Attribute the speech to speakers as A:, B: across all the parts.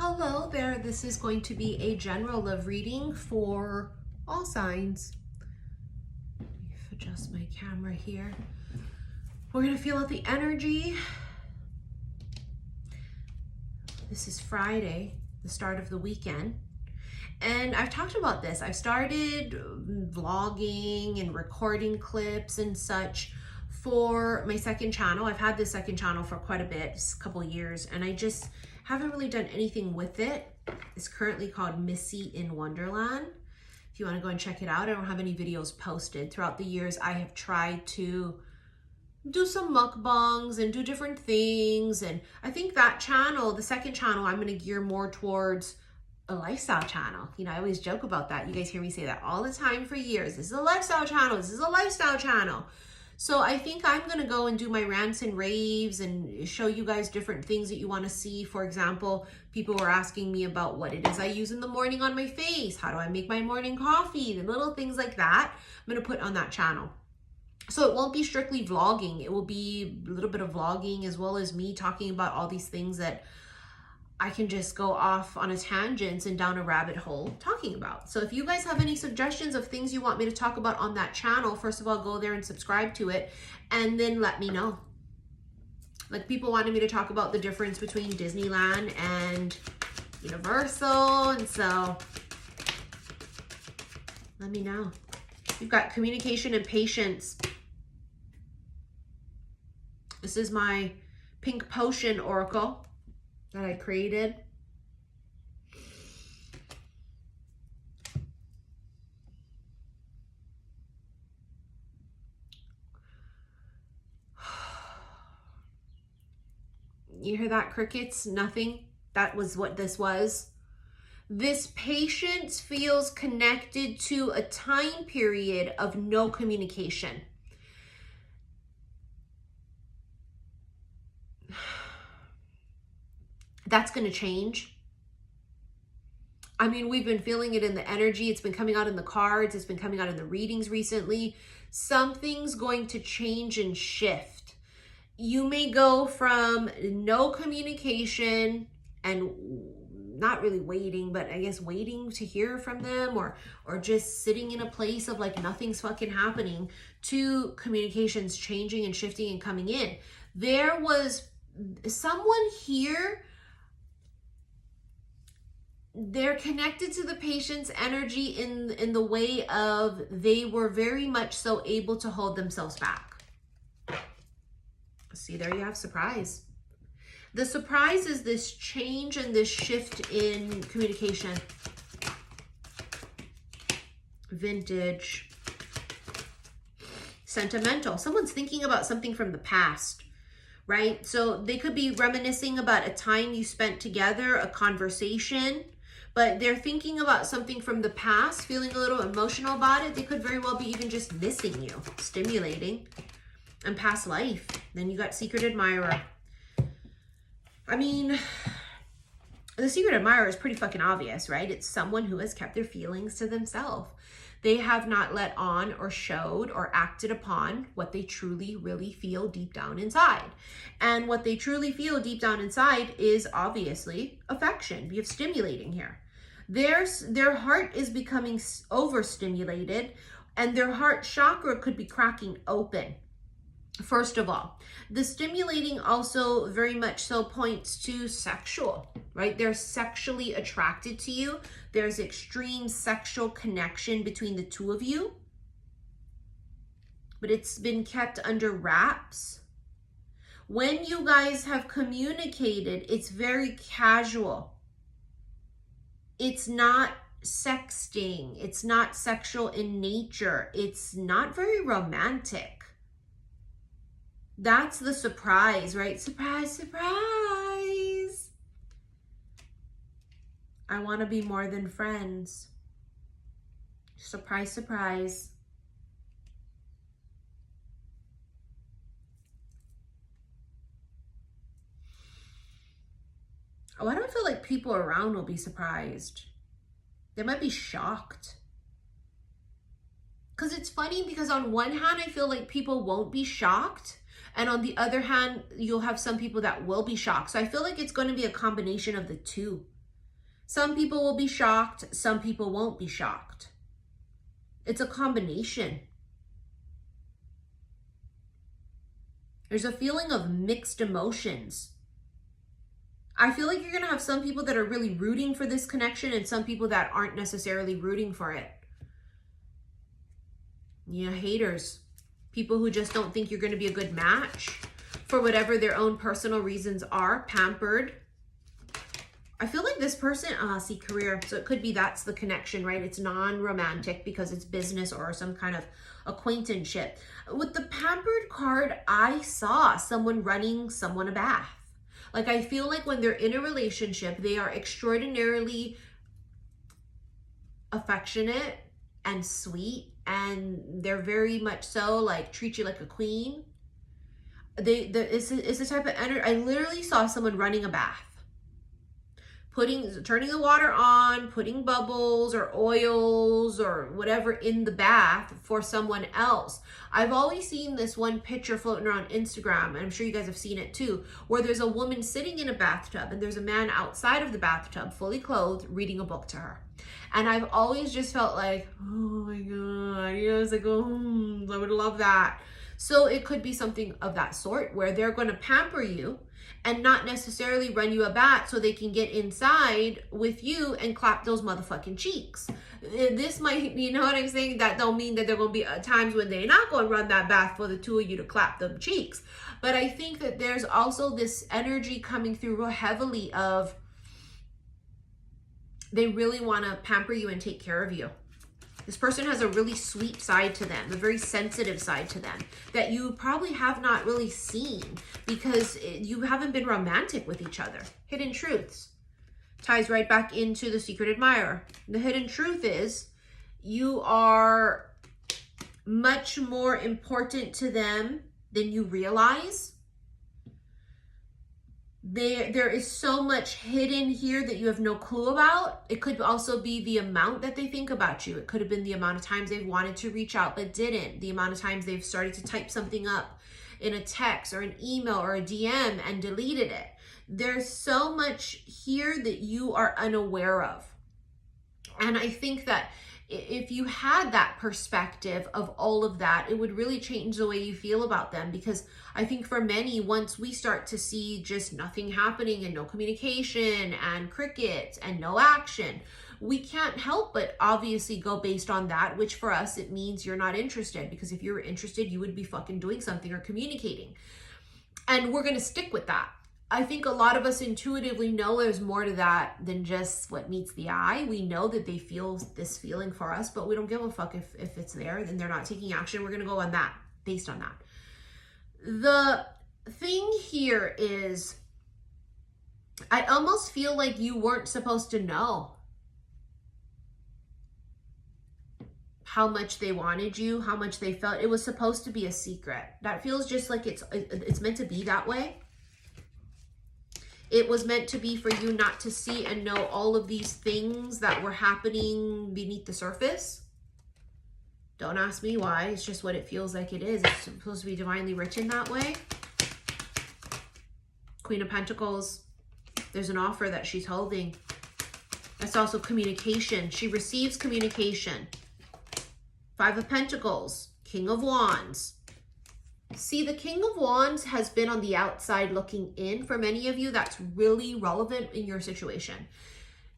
A: Hello there, this is going to be a general love reading for all signs. Let me adjust my camera here. We're going to feel out the energy. This is Friday, the start of the weekend. And I've talked about this. I've started vlogging and recording clips and such for my second channel. I've had this second channel for quite a bit, just a couple of years, and I just haven't really done anything with it. It's currently called Missy in Wonderland. If you want to go and check it out, I don't have any videos posted. Throughout the years, I have tried to do some mukbangs and do different things. And I think that channel, the second channel, I'm going to gear more towards a lifestyle channel. You know, I always joke about that. You guys hear me say that all the time for years. This is a lifestyle channel. This is a lifestyle channel. So I think I'm going to go and do my rants and raves and show you guys different things that you want to see. For example, people were asking me about what it is I use in the morning on my face. How do I make my morning coffee? The little things like that I'm going to put on that channel. So it won't be strictly vlogging. It will be a little bit of vlogging as well as me talking about all these things that I can just go off on a tangent and down a rabbit hole talking about. So if you guys have any suggestions of things you want me to talk about on that channel, first of all, go there and subscribe to it and then let me know. Like, people wanted me to talk about the difference between Disneyland and Universal, and so let me know. You've got communication and patience. This is my pink potion oracle that I created. You hear that, crickets? Nothing. That was what this was. This patience feels connected to a time period of no communication. That's going to change. I mean, we've been feeling it in the energy. It's been coming out in the cards. It's been coming out in the readings recently. Something's going to change and shift. You may go from no communication and not really waiting, but I guess waiting to hear from them or just sitting in a place of like nothing's fucking happening, to communications changing and shifting and coming in. There was someone here. They're connected to the patient's energy in the way of they were very much so able to hold themselves back. See, there you have surprise. The surprise is this change and this shift in communication. Vintage. Sentimental. Someone's thinking about something from the past, right? So they could be reminiscing about a time you spent together, a conversation, but they're thinking about something from the past, feeling a little emotional about it. They could very well be even just missing you, stimulating, and past life. Then you got secret admirer. I mean, the secret admirer is pretty fucking obvious, right? It's someone who has kept their feelings to themselves. They have not let on or showed or acted upon what they truly, really feel deep down inside. And what they truly feel deep down inside is obviously affection. We have stimulating here. Their heart is becoming overstimulated, and their heart chakra could be cracking open. First of all, the stimulating also very much so points to sexual, right? They're sexually attracted to you. There's extreme sexual connection between the two of you, but it's been kept under wraps. When you guys have communicated, it's very casual. It's not sexting. It's not sexual in nature. It's not very romantic. That's the surprise, right? Surprise, surprise. I want to be more than friends. Surprise, surprise. Why do I feel like people around will be surprised? They might be shocked. Because it's funny, because on one hand, I feel like people won't be shocked. And on the other hand, you'll have some people that will be shocked. So I feel like it's going to be a combination of the two. Some people will be shocked. Some people won't be shocked. It's a combination. There's a feeling of mixed emotions. I feel like you're going to have some people that are really rooting for this connection and some people that aren't necessarily rooting for it. Yeah, haters. People who just don't think you're going to be a good match for whatever their own personal reasons are. Pampered. I feel like this person, see, career. So it could be that's the connection, right? It's non-romantic because it's business or some kind of acquaintanceship. With the pampered card, I saw someone running someone a bath. Like, I feel like when they're in a relationship, they are extraordinarily affectionate and sweet, and they're very much so like treat you like a queen. It's the type of energy. I literally saw someone running a bath, turning the water on, putting bubbles or oils or whatever in the bath for someone else. I've always seen this one picture floating around Instagram, and I'm sure you guys have seen it too, where there's a woman sitting in a bathtub and there's a man outside of the bathtub, fully clothed, reading a book to her. And I've always just felt like, oh my God, you know, it's like, oh, I would love that. So it could be something of that sort where they're going to pamper you and not necessarily run you a bat so they can get inside with you and clap those motherfucking cheeks. This might, you know what I'm saying? That don't mean that there going to be times when they're not going to run that bath for the two of you to clap them cheeks. But I think that there's also this energy coming through real heavily of they really want to pamper you and take care of you. This person has a really sweet side to them, a very sensitive side to them that you probably have not really seen because you haven't been romantic with each other. Hidden truths. Ties right back into the secret admirer. The hidden truth is you are much more important to them than you realize. There is so much hidden here that you have no clue about. It could also be the amount that they think about you. It could have been the amount of times they've wanted to reach out but didn't. The amount of times they've started to type something up in a text or an email or a DM and deleted it. There's so much here that you are unaware of. And I think that if you had that perspective of all of that, it would really change the way you feel about them. Because I think for many, once we start to see just nothing happening and no communication and crickets and no action, we can't help but obviously go based on that, which for us, it means you're not interested. Because if you were interested, you would be fucking doing something or communicating. And we're going to stick with that. I think a lot of us intuitively know there's more to that than just what meets the eye. We know that they feel this feeling for us, but we don't give a fuck if it's there, then they're not taking action. We're going to go on that, based on that. The thing here is, I almost feel like you weren't supposed to know how much they wanted you, how much they felt. It was supposed to be a secret. That feels just like it's meant to be that way. It was meant to be for you not to see and know all of these things that were happening beneath the surface. Don't ask me why. It's just what it feels like it is. It's supposed to be divinely written that way. Queen of Pentacles. There's an offer that she's holding. That's also communication. She receives communication. Five of Pentacles. King of Wands. See, the King of Wands has been on the outside looking in. For many of you, that's really relevant in your situation.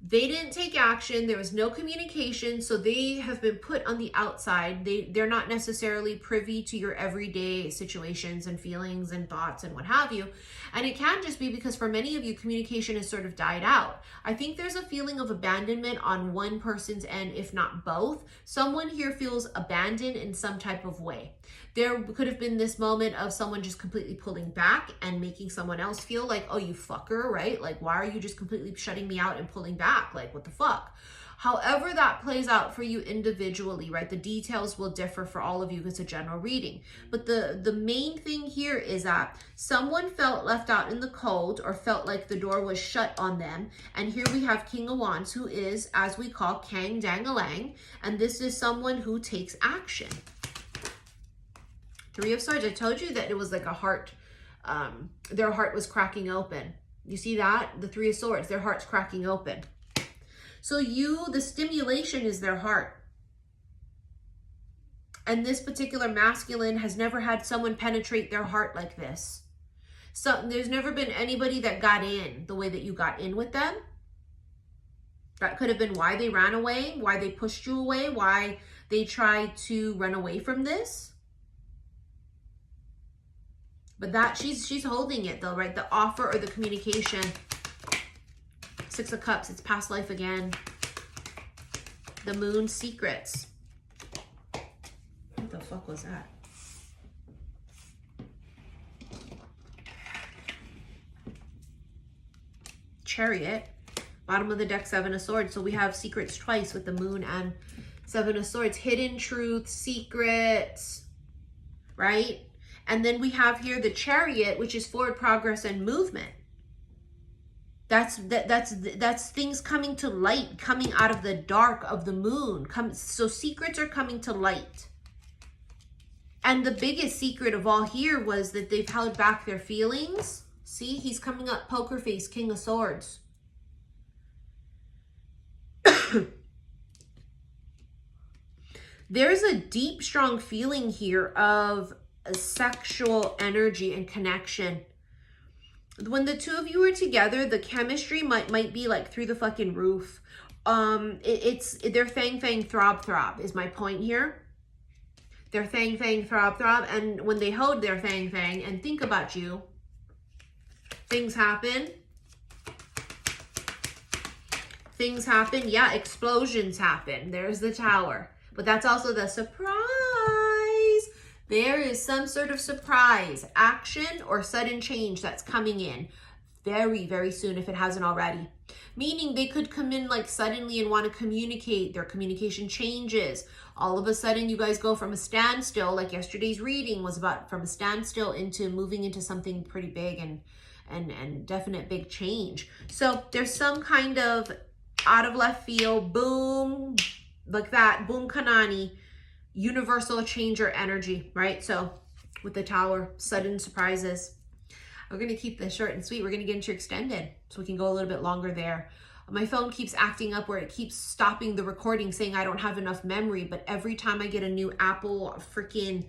A: They didn't take action. There was no communication. So they have been put on the outside. They're not necessarily privy to your everyday situations and feelings and thoughts and what have you. And it can just be because for many of you, communication has sort of died out. I think there's a feeling of abandonment on one person's end, if not both. Someone here feels abandoned in some type of way. There could have been this moment of someone just completely pulling back and making someone else feel like, oh, you fucker, right? Like, why are you just completely shutting me out and pulling back? Like, what the fuck? However that plays out for you individually, right? The details will differ for all of you. It's a general reading. But the main thing here is that someone felt left out in the cold or felt like the door was shut on them. And here we have King of Wands, who is, as we call, Kang Dang-a-lang. And this is someone who takes action. Three of Swords. I told you that it was like a heart. Their heart was cracking open. You see that? The Three of Swords. Their heart's cracking open. So the stimulation is their heart. And this particular masculine has never had someone penetrate their heart like this. So there's never been anybody that got in the way that you got in with them. That could have been why they ran away, why they pushed you away, why they tried to run away from this. But that she's holding it though, right? The offer or the communication. 6 of Cups, it's past life again. The Moon, secrets. What the fuck was that? Chariot. Bottom of the deck, 7 of Swords. So we have secrets twice with the Moon and 7 of Swords. Hidden truths, secrets, right? And then we have here the Chariot, which is forward progress and movement. That's things coming to light, coming out of the dark of the Moon. So secrets are coming to light. And the biggest secret of all here was that they've held back their feelings. See, he's coming up poker face, King of Swords. There's a deep, strong feeling here of a sexual energy and connection. When the two of you are together, the chemistry might be like through the fucking roof. It's their fang throb is my point here. Their fang throb, and when they hold their fang and think about you, things happen. Things happen. Yeah, explosions happen. There's the Tower. But that's also the surprise. There is some sort of surprise, action, or sudden change that's coming in very, very soon if it hasn't already. Meaning they could come in like suddenly and want to communicate. Their communication changes. All of a sudden you guys go from a standstill, like yesterday's reading was about, from a standstill into moving into something pretty big and definite big change. So there's some kind of out of left field, boom, like that, boom kanani, universal changer energy, right? So with the Tower, sudden surprises. We're going to keep this short and sweet. We're going to get into extended so we can go a little bit longer there. My phone keeps acting up where it keeps stopping the recording saying I don't have enough memory, but every time I get a new Apple freaking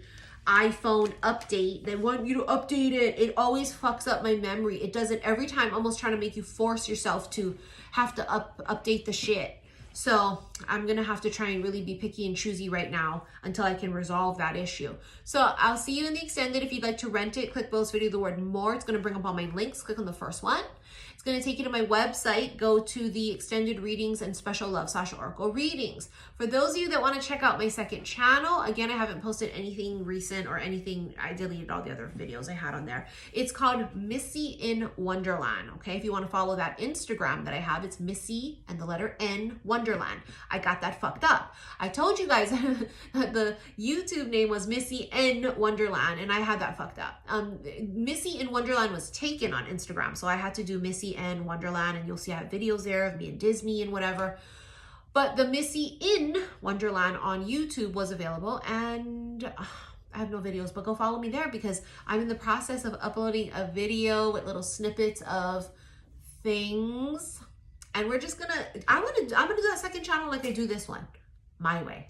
A: iPhone update, they want you to update it. It always fucks up my memory. It does it every time, almost trying to make you force yourself to have to update the shit. So I'm going to have to try and really be picky and choosy right now until I can resolve that issue. So I'll see you in the extended. If you'd like to rent it, click below this video, the word more. It's going to bring up all my links. Click on the first one. It's going to take you to my website. Go to the extended readings and special love / oracle readings. For those of you that want to check out my second channel, again, I haven't posted anything recent or anything. I deleted all the other videos I had on there. It's called Missy in Wonderland. Okay, if you want to follow that Instagram that I have, it's Missy and the letter N Wonderland. I got that fucked up. I told you guys that the YouTube name was Missy in Wonderland, and I had that fucked up. Missy in Wonderland was taken on Instagram, so I had to do Missy and Wonderland, and you'll see I have videos there of me and Disney and whatever. But the Missy in Wonderland on YouTube was available, and I have no videos, but go follow me there because I'm in the process of uploading a video with little snippets of things. And we're just gonna, I'm gonna do that second channel like I do this one, my way.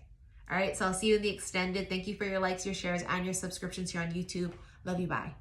A: All right, so I'll see you in the extended. Thank you for your likes, your shares, and your subscriptions here on YouTube. Love you, bye.